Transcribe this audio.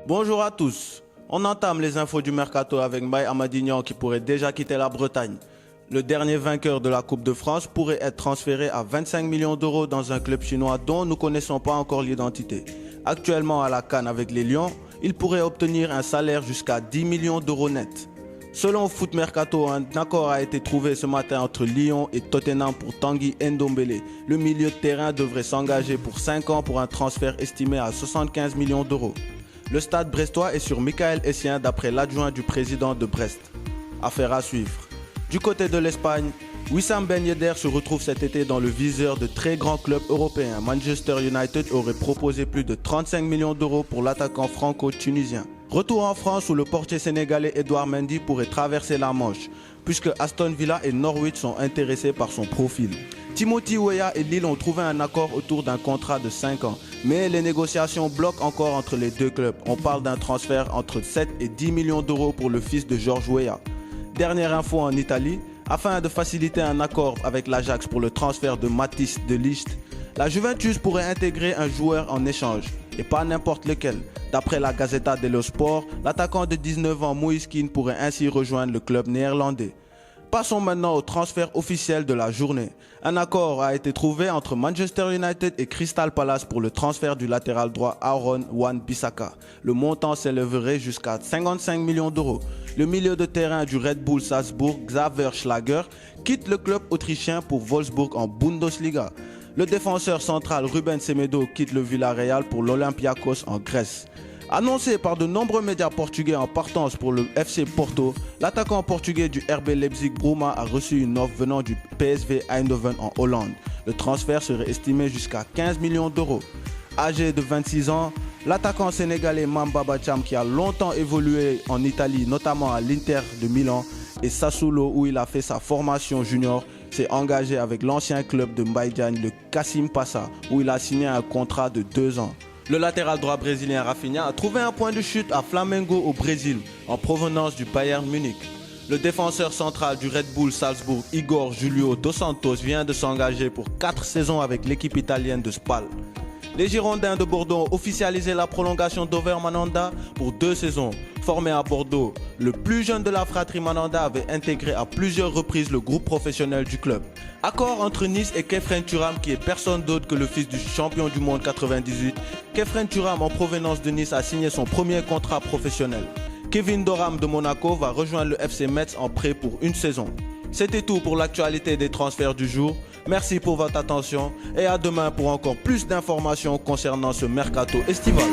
Bonjour à tous. On entame les infos du mercato avec Mbaye Amadignan qui pourrait déjà quitter la Bretagne. Le dernier vainqueur de la Coupe de France pourrait être transféré à 25 millions d'euros dans un club chinois dont nous ne connaissons pas encore l'identité. Actuellement à la CAN avec les Lions, il pourrait obtenir un salaire jusqu'à 10 millions d'euros net. Selon Foot Mercato, un accord a été trouvé ce matin entre Lyon et Tottenham pour Tanguy Ndombele. Le milieu de terrain devrait s'engager pour 5 ans pour un transfert estimé à 75 millions d'euros. Le stade brestois est sur Michael Essien d'après l'adjoint du président de Brest. Affaire à suivre. Du côté de l'Espagne, Wissam Ben Yedder se retrouve cet été dans le viseur de très grands clubs européens. Manchester United aurait proposé plus de 35 millions d'euros pour l'attaquant franco-tunisien. Retour en France où le portier sénégalais Edouard Mendy pourrait traverser la Manche, puisque Aston Villa et Norwich sont intéressés par son profil. Timothy Weah et Lille ont trouvé un accord autour d'un contrat de 5 ans, mais les négociations bloquent encore entre les deux clubs. On parle d'un transfert entre 7 et 10 millions d'euros pour le fils de George Weah. Dernière info en Italie, afin de faciliter un accord avec l'Ajax pour le transfert de Matthijs de Ligt, la Juventus pourrait intégrer un joueur en échange, et pas n'importe lequel. D'après la Gazzetta dello Sport, l'attaquant de 19 ans Moïse Kean pourrait ainsi rejoindre le club néerlandais. Passons maintenant au transfert officiel de la journée. Un accord a été trouvé entre Manchester United et Crystal Palace pour le transfert du latéral droit Aaron Wan-Bissaka. Le montant s'élèverait jusqu'à 55 millions d'euros. Le milieu de terrain du Red Bull Salzbourg, Xaver Schlager, quitte le club autrichien pour Wolfsburg en Bundesliga. Le défenseur central Ruben Semedo quitte le Villarreal pour l'Olympiakos en Grèce. Annoncé par de nombreux médias portugais en partance pour le FC Porto, l'attaquant portugais du RB Leipzig Bruma a reçu une offre venant du PSV Eindhoven en Hollande. Le transfert serait estimé jusqu'à 15 millions d'euros. Âgé de 26 ans, l'attaquant sénégalais Mamba Bacham, qui a longtemps évolué en Italie, notamment à l'Inter de Milan et Sassuolo où il a fait sa formation junior, s'est engagé avec l'ancien club de Mbaye Diagne, le Kassim Passa, où il a signé un contrat de 2 ans. Le latéral droit brésilien Rafinha a trouvé un point de chute à Flamengo au Brésil, en provenance du Bayern Munich. Le défenseur central du Red Bull Salzbourg, Igor Julio Dos Santos, vient de s'engager pour 4 saisons avec l'équipe italienne de Spal. Les Girondins de Bordeaux ont officialisé la prolongation d'Over Mandanda pour 2 saisons. Formé à Bordeaux, le plus jeune de la fratrie Mandanda avait intégré à plusieurs reprises le groupe professionnel du club. Accord entre Nice et Khéphren Thuram, qui est personne d'autre que le fils du champion du monde 98. Khéphren Thuram, en provenance de Nice, a signé son premier contrat professionnel. Kevin Doram de Monaco va rejoindre le FC Metz en prêt pour 1 saison. C'était tout pour l'actualité des transferts du jour. Merci pour votre attention et à demain pour encore plus d'informations concernant ce mercato estival.